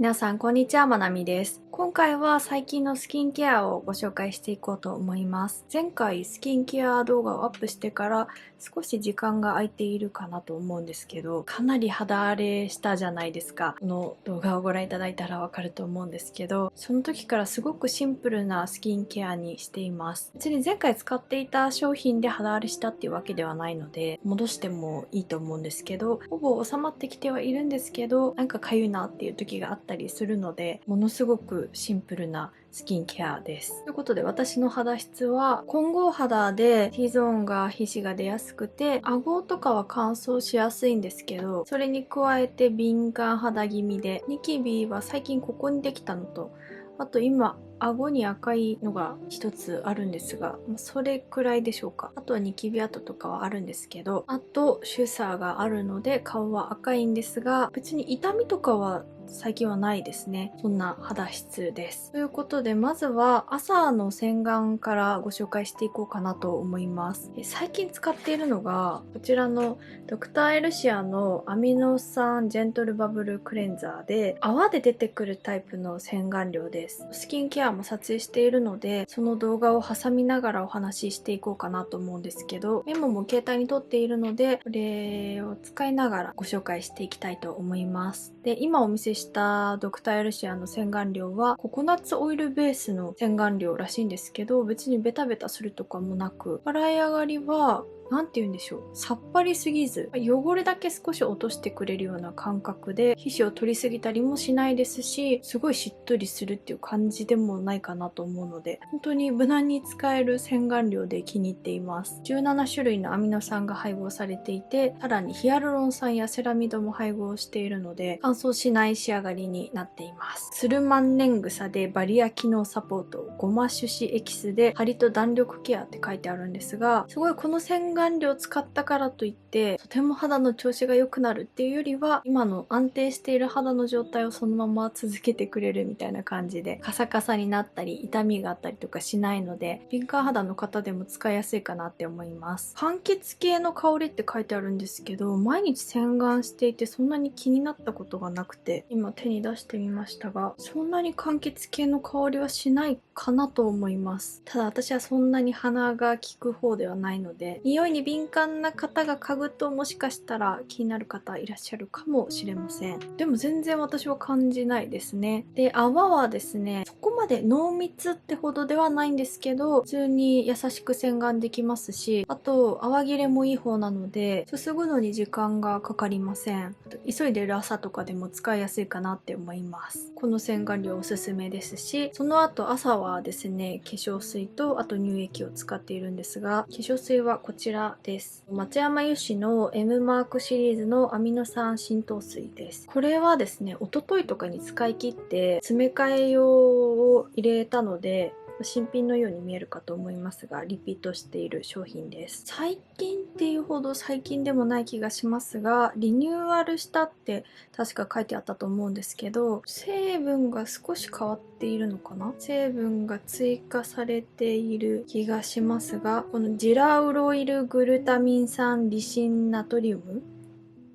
皆さん、こんにちは。まなみです。今回は最近のスキンケアをご紹介していこうと思います。前回スキンケア動画をアップしてから少し時間が空いているかなと思うんですけど、かなり肌荒れしたじゃないですか。この動画をご覧いただいたらわかると思うんですけど、その時からすごくシンプルなスキンケアにしています。別に前回使っていた商品で肌荒れしたっていうわけではないので、戻してもいいと思うんですけど、ほぼ収まってきてはいるんですけど、なんか痒いなっていう時があったりするので、ものすごくシンプルなスキンケアです。ということで、私の肌質は混合肌で T ゾーンが皮脂が出やすくて、顎とかは乾燥しやすいんですけど、それに加えて敏感肌気味で、ニキビは最近ここにできたのと、あと今顎に赤いのが一つあるんですが、それくらいでしょうか。あとはニキビ跡とかはあるんですけど、あとシュサーがあるので顔は赤いんですが、別に痛みとかは最近はないですね。そんな肌質です。ということで、まずは朝の洗顔からご紹介していこうかなと思います。最近使っているのが、こちらのドクターエルシアのアミノ酸ジェントルバブルクレンザーで、泡で出てくるタイプの洗顔料です。スキンケアも撮影しているので、その動画を挟みながらお話ししていこうかなと思うんですけど、メモも携帯に撮っているので、これを使いながらご紹介していきたいと思います。で、今お見せしたドクターエルシアの洗顔料はココナッツオイルベースの洗顔料らしいんですけど、別にベタベタするとかもなく、洗い上がりはなんて言うんでしょう。さっぱりすぎず、汚れだけ少し落としてくれるような感覚で、皮脂を取りすぎたりもしないですし、すごいしっとりするっていう感じでもないかなと思うので、本当に無難に使える洗顔料で気に入っています。17種類のアミノ酸が配合されていて、さらにヒアルロン酸やセラミドも配合しているので、乾燥しない仕上がりになっています。ツルマンネングサでバリア機能サポート、ゴマ種子エキスでハリと弾力ケアって書いてあるんですが、すごいこの洗顔料を使ったからといってとても肌の調子が良くなるっていうよりは、今の安定している肌の状態をそのまま続けてくれるみたいな感じで、カサカサになったり痛みがあったりとかしないので、敏感肌の方でも使いやすいかなって思います。柑橘系の香りって書いてあるんですけど、毎日洗顔していてそんなに気になったことがなくて、今手に出してみましたが、そんなに柑橘系の香りはしないかなと思います。ただ私はそんなに鼻が効く方ではないので、匂いに敏感な方が嗅ぐともしかしたら気になる方いらっしゃるかもしれません。でも全然私は感じないですね。で、泡はですね、そこまで濃密ってほどではないんですけど、普通に優しく洗顔できますし、あと泡切れもいい方なので、すすぐのに時間がかかりません。急いでる朝とかでも使いやすいかなって思います。この洗顔料おすすめですし、その後朝はですね、化粧水とあと乳液を使っているんですが、化粧水はこちらです。松山油脂の M マークシリーズのアミノ酸浸透水です。これはですね、一昨日とかに使い切って詰め替え用を入れたので、新品のように見えるかと思いますが、リピートしている商品です。最近っていうほど最近でもない気がしますが、リニューアルしたって確か書いてあったと思うんですけど、成分が少し変わっているのかな？成分が追加されている気がしますが、このジラウロイルグルタミン酸リシンナトリウム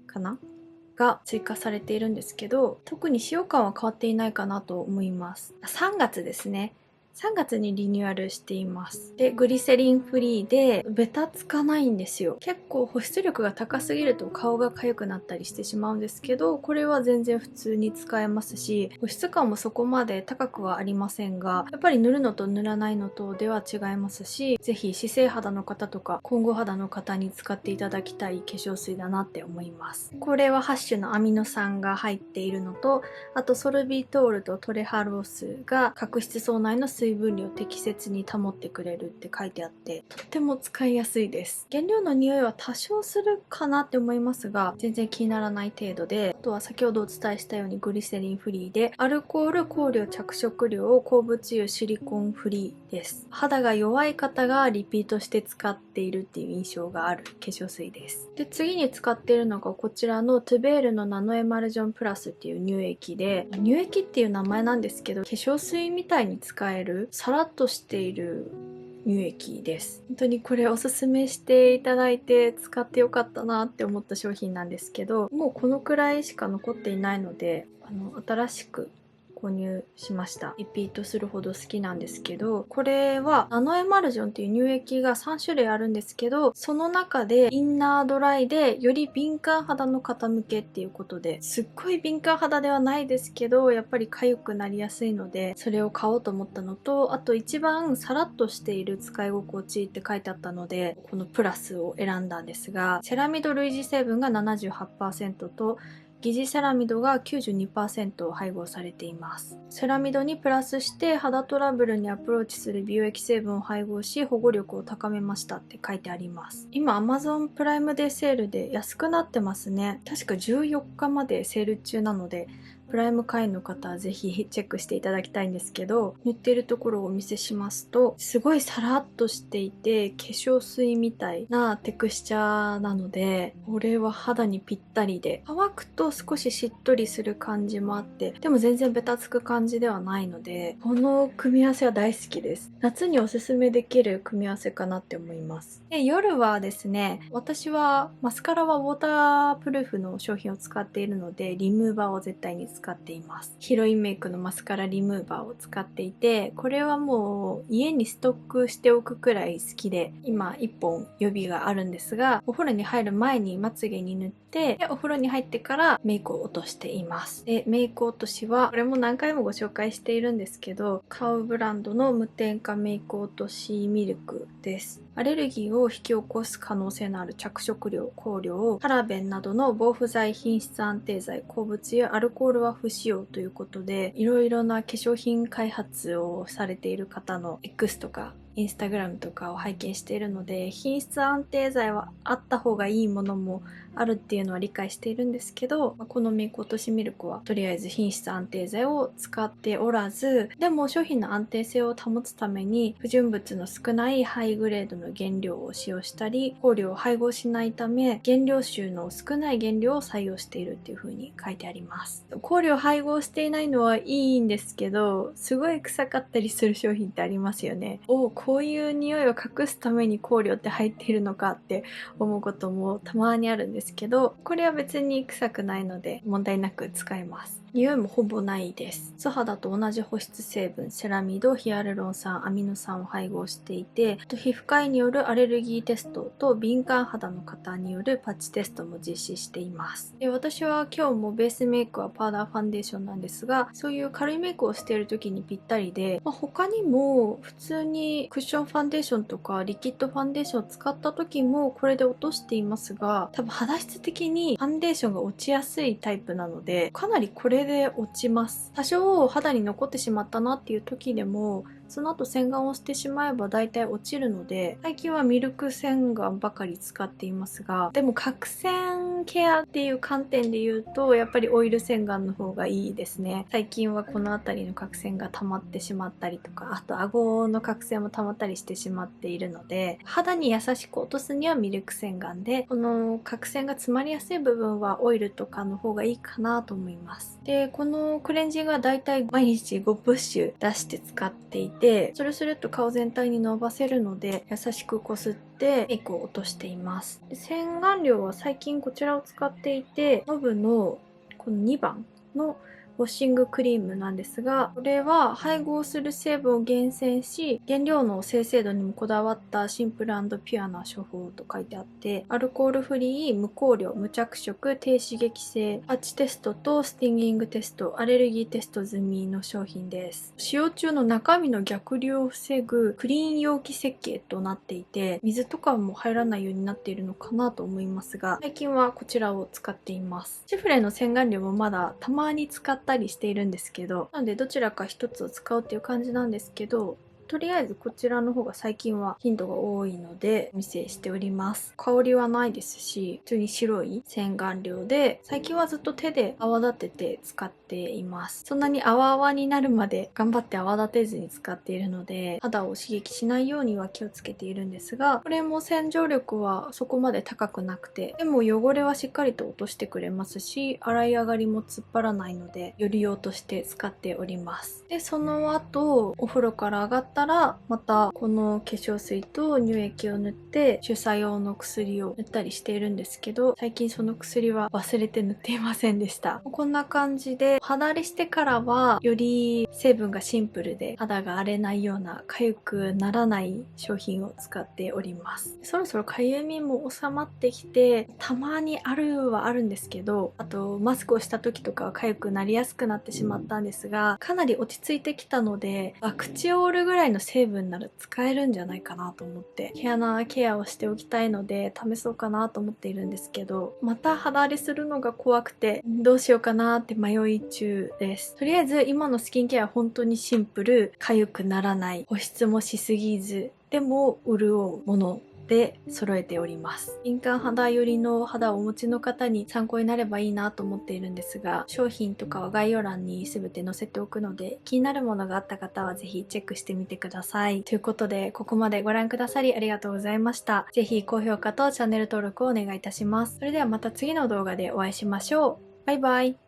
かな？が追加されているんですけど、特に使用感は変わっていないかなと思います。3月ですね。3月にリニューアルしています。で、グリセリンフリーで、ベタつかないんですよ。結構保湿力が高すぎると顔が痒くなったりしてしまうんですけど、これは全然普通に使えますし、保湿感もそこまで高くはありませんが、やっぱり塗るのと塗らないのとでは違いますし、ぜひ姿勢肌の方とか混合肌の方に使っていただきたい化粧水だなって思います。これは8種のアミノ酸が入っているのと、あとソルビトールとトレハロースが角質層内の水分量を適切に保ってくれるって書いてあって、とっても使いやすいです。原料の匂いは多少するかなって思いますが、全然気にならない程度で、あとは先ほどお伝えしたようにグリセリンフリーで、アルコール、香料、着色料、鉱物油、シリコンフリーです。肌が弱い方がリピートして使っているっていう印象がある化粧水です。で、次に使っているのがこちらのトゥベールのナノエマルジョンプラスっていう乳液で、乳液っていう名前なんですけど、化粧水みたいに使える、さらっとしている乳液です。本当にこれおすすめしていただいて使ってよかったなって思った商品なんですけど、もうこのくらいしか残っていないので、新しく購入しました。リピートするほど好きなんですけど、これはナノエマルジョンっていう乳液が3種類あるんですけど、その中でインナードライでより敏感肌の方向けっていうことで、すっごい敏感肌ではないですけど、やっぱり痒くなりやすいので、それを買おうと思ったのと、あと一番サラッとしている使い心地って書いてあったので、このプラスを選んだんですが、セラミド類似成分が 78% と疑似セラミドが 92% 配合されています。セラミドにプラスして肌トラブルにアプローチする美容液成分を配合し保護力を高めましたって書いてあります。今 Amazon プライムデーセールで安くなってますね。確か14日までセール中なので、プライム会員の方はぜひチェックしていただきたいんですけど、塗っているところをお見せしますと、すごいサラッとしていて、化粧水みたいなテクスチャーなので、これは肌にぴったりで、乾くと少ししっとりする感じもあって、でも全然ベタつく感じではないので、この組み合わせは大好きです。夏におすすめできる組み合わせかなって思います。で、夜はですね、私はマスカラはウォータープルーフの商品を使っているので、リムーバーを絶対に使っています。ヒロインメイクのマスカラリムーバーを使っていて、これはもう家にストックしておくくらい好きで、今1本予備があるんですが、お風呂に入る前にまつげに塗って、でお風呂に入ってからメイクを落としています。で、メイク落としは、これも何回もご紹介しているんですけど、カウブランドの無添加メイク落としミルクです。アレルギーを引き起こす可能性のある着色料、香料、パラベンなどの防腐剤、品質安定剤、鉱物やアルコールは不使用ということで、いろいろな化粧品開発をされている方の X とかインスタグラムとかを拝見しているので、品質安定剤はあった方がいいものもあるっていうのは理解しているんですけど、このメイク落としミルクはとりあえず品質安定剤を使っておらず、でも商品の安定性を保つために不純物の少ないハイグレードの原料を使用したり、香料を配合しないため原料臭の少ない原料を採用しているっていう風に書いてあります。香料配合していないのはいいんですけど、すごい臭かったりする商品ってありますよね。こういう匂いを隠すために香料って入っているのかって思うこともたまにあるんですけど、これは別に臭くないので問題なく使えます。匂いもほぼないです。素肌と同じ保湿成分、セラミド、ヒアルロン酸、アミノ酸を配合していて、皮膚科医によるアレルギーテストと敏感肌の方によるパッチテストも実施しています。で、私は今日もベースメイクはパウダーファンデーションなんですが、そういう軽いメイクをしている時にぴったりで、他にも普通にクッションファンデーションとかリキッドファンデーションを使った時もこれで落としていますが、多分肌質的にファンデーションが落ちやすいタイプなので、かなりこれで落ちます。多少肌に残ってしまったなっていう時でも、その後洗顔をしてしまえば大体落ちるので、最近はミルク洗顔ばかり使っていますが、でも角栓ケアっていう観点で言うと、やっぱりオイル洗顔の方がいいですね。最近はこの辺りの角栓が溜まってしまったりとか、あと顎の角栓も溜まったりしてしまっているので、肌に優しく落とすにはミルク洗顔で、この角栓が詰まりやすい部分はオイルとかの方がいいかなと思います。で、このクレンジングはだいたい毎日5プッシュ出して使っていて、それすると顔全体に伸ばせるので優しくこすってメイクを落としています。で、洗顔料は最近こちらを使っていて、ノブのこの2番のウォッシングクリームなんですが、これは配合する成分を厳選し、原料の精製度にもこだわったシンプル&ピュアな処方と書いてあって、アルコールフリー、無香料、無着色、低刺激性、パッチテストとスティンギングテスト、アレルギーテスト済みの商品です。使用中の中身の逆流を防ぐクリーン容器設計となっていて、水とかも入らないようになっているのかなと思いますが、最近はこちらを使っています。シフレの洗顔料もまだたまに使ったりしているんですけど、なのでどちらか一つを使うっていう感じなんですけど、とりあえずこちらの方が最近は頻度が多いのでお見せしております。香りはないですし、普通に白い洗顔料で、最近はずっと手で泡立てて使っています。そんなに泡々になるまで頑張って泡立てずに使っているので、肌を刺激しないようには気をつけているんですが、これも洗浄力はそこまで高くなくて、でも汚れはしっかりと落としてくれますし、洗い上がりも突っ張らないので、より用として使っております。で、その後、お風呂から上がっったらまたこの化粧水と乳液を塗って主査用の薬を塗ったりしているんですけど、最近その薬は忘れて塗っていませんでした。こんな感じで肌荒れしてからはより成分がシンプルで肌が荒れないような痒くならない商品を使っております。そろそろ痒みも収まってきて、たまにあるはあるんですけど、あとマスクをした時とかは痒くなりやすくなってしまったんですが、かなり落ち着いてきたので、アクチオールぐらいの成分なら使えるんじゃないかなと思って毛穴ケアをしておきたいので試そうかなと思っているんですけど、また肌荒れするのが怖くてどうしようかなって迷い中です。とりあえず今のスキンケアは本当にシンプル、痒くならない、保湿もしすぎずでも潤うもので揃えております。敏感肌寄りの肌をお持ちの方に参考になればいいなと思っているんですが、商品とかは概要欄に全て載せておくので、気になるものがあった方はぜひチェックしてみてください。ということで、ここまでご覧くださりありがとうございました。ぜひ高評価とチャンネル登録をお願いいたします。それではまた次の動画でお会いしましょう。バイバイ。